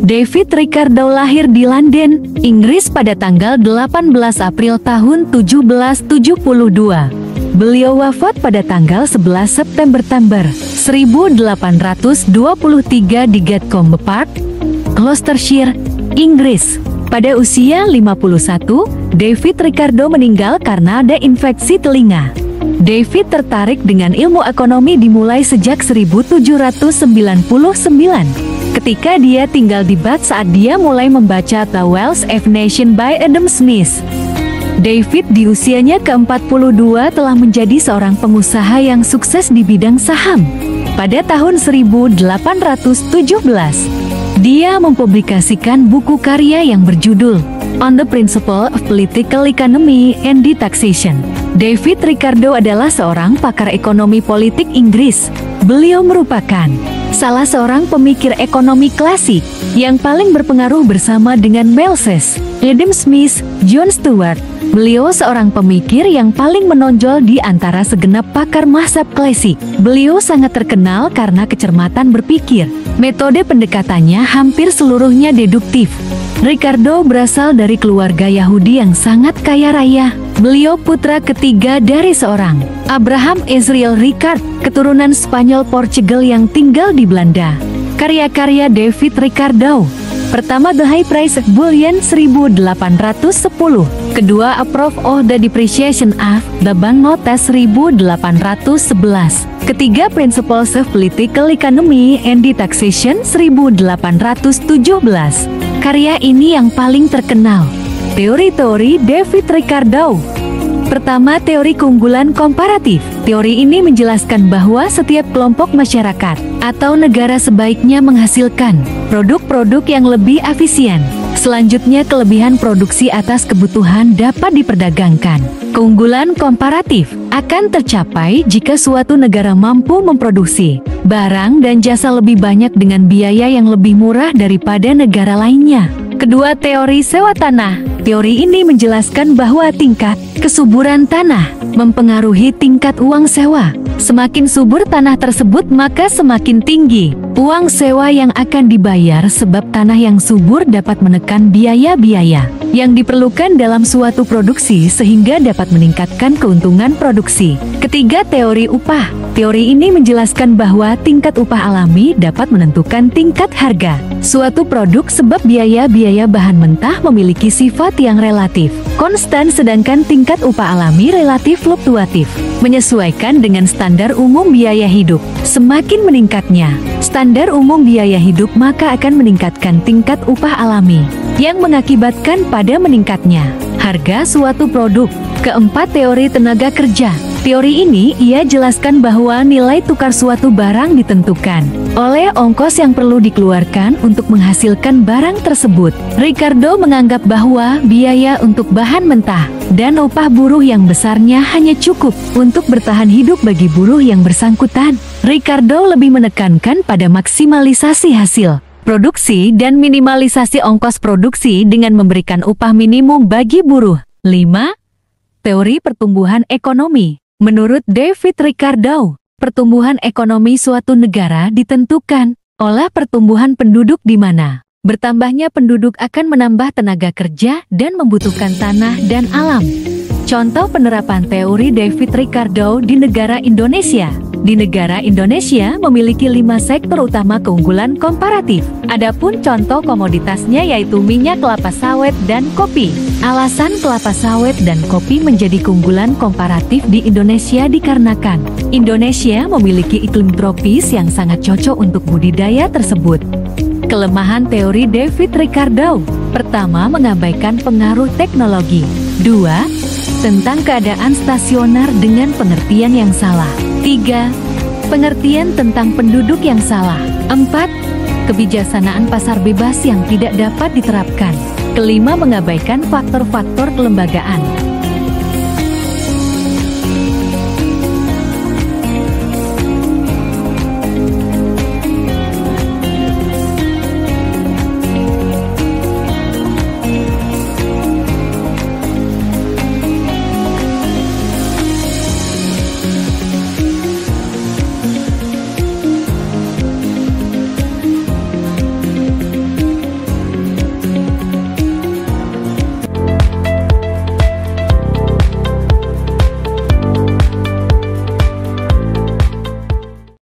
David Ricardo lahir di London, Inggris pada tanggal 18 April tahun 1772. Beliau wafat pada tanggal 11 September 1823 di Gatcombe Park, Gloucestershire, Inggris. Pada usia 51, David Ricardo meninggal karena ada infeksi telinga. David tertarik dengan ilmu ekonomi dimulai sejak 1799. Ketika dia tinggal di Bath saat dia mulai membaca The Wealth of Nations by Adam Smith. David di usianya ke-42 telah menjadi seorang pengusaha yang sukses di bidang saham. Pada tahun 1817, dia mempublikasikan buku karya yang berjudul On the Principle of Political Economy and Taxation. David Ricardo adalah seorang pakar ekonomi politik Inggris. Beliau merupakan salah seorang pemikir ekonomi klasik yang paling berpengaruh bersama dengan Malthus, Adam Smith, John Stuart. Beliau seorang pemikir yang paling menonjol di antara segenap pakar mazhab klasik. Beliau sangat terkenal karena kecermatan berpikir. Metode pendekatannya hampir seluruhnya deduktif. Ricardo berasal dari keluarga Yahudi yang sangat kaya raya. Beliau putra ketiga dari seorang Abraham Israel Ricard, keturunan Spanyol Portugal yang tinggal di Belanda. Karya-karya David Ricardo: pertama, The High Price of Bullion 1810. Kedua, A Proof of the Depreciation of the Banknotes 1811. Ketiga, Principles of Political Economy and Taxation 1817. Karya ini yang paling terkenal. Teori-teori David Ricardo. Pertama, teori keunggulan komparatif. Teori ini menjelaskan bahwa setiap kelompok masyarakat atau negara sebaiknya menghasilkan produk-produk yang lebih efisien. Selanjutnya, kelebihan produksi atas kebutuhan dapat diperdagangkan. Keunggulan komparatif akan tercapai jika suatu negara mampu memproduksi barang dan jasa lebih banyak dengan biaya yang lebih murah daripada negara lainnya. Kedua, teori sewa tanah. Teori ini menjelaskan bahwa tingkat kesuburan tanah mempengaruhi tingkat uang sewa. Semakin subur tanah tersebut, maka semakin tinggi uang sewa yang akan dibayar, sebab tanah yang subur dapat menekan biaya-biaya yang diperlukan dalam suatu produksi sehingga dapat meningkatkan keuntungan produksi. Ketiga, teori upah. Teori ini menjelaskan bahwa tingkat upah alami dapat menentukan tingkat harga suatu produk, sebab biaya-biaya bahan mentah memiliki sifat yang relatif konstan, sedangkan tingkat upah alami relatif fluktuatif, menyesuaikan dengan standar umum biaya hidup. Semakin meningkatnya standar umum biaya hidup, maka akan meningkatkan tingkat upah alami, yang mengakibatkan pada meningkatnya harga suatu produk. Keempat, teori tenaga kerja. Teori ini ia jelaskan bahwa nilai tukar suatu barang ditentukan oleh ongkos yang perlu dikeluarkan untuk menghasilkan barang tersebut. Ricardo menganggap bahwa biaya untuk bahan mentah dan upah buruh yang besarnya hanya cukup untuk bertahan hidup bagi buruh yang bersangkutan. Ricardo lebih menekankan pada maksimalisasi hasil produksi dan minimalisasi ongkos produksi dengan memberikan upah minimum bagi buruh. 5. Teori pertumbuhan ekonomi. Menurut David Ricardo, pertumbuhan ekonomi suatu negara ditentukan oleh pertumbuhan penduduk, di mana bertambahnya penduduk akan menambah tenaga kerja dan membutuhkan tanah dan alam. Contoh penerapan teori David Ricardo di negara Indonesia. Di negara Indonesia memiliki 5 sektor utama keunggulan komparatif. Adapun contoh komoditasnya yaitu minyak kelapa sawit dan kopi. Alasan kelapa sawit dan kopi menjadi keunggulan komparatif di Indonesia dikarenakan Indonesia memiliki iklim tropis yang sangat cocok untuk budidaya tersebut. Kelemahan teori David Ricardo. Pertama, mengabaikan pengaruh teknologi. 2. Tentang keadaan stasioner dengan pengertian yang salah. 3. Pengertian tentang penduduk yang salah. 4. Kebijaksanaan pasar bebas yang tidak dapat diterapkan. Kelima, mengabaikan faktor-faktor kelembagaan.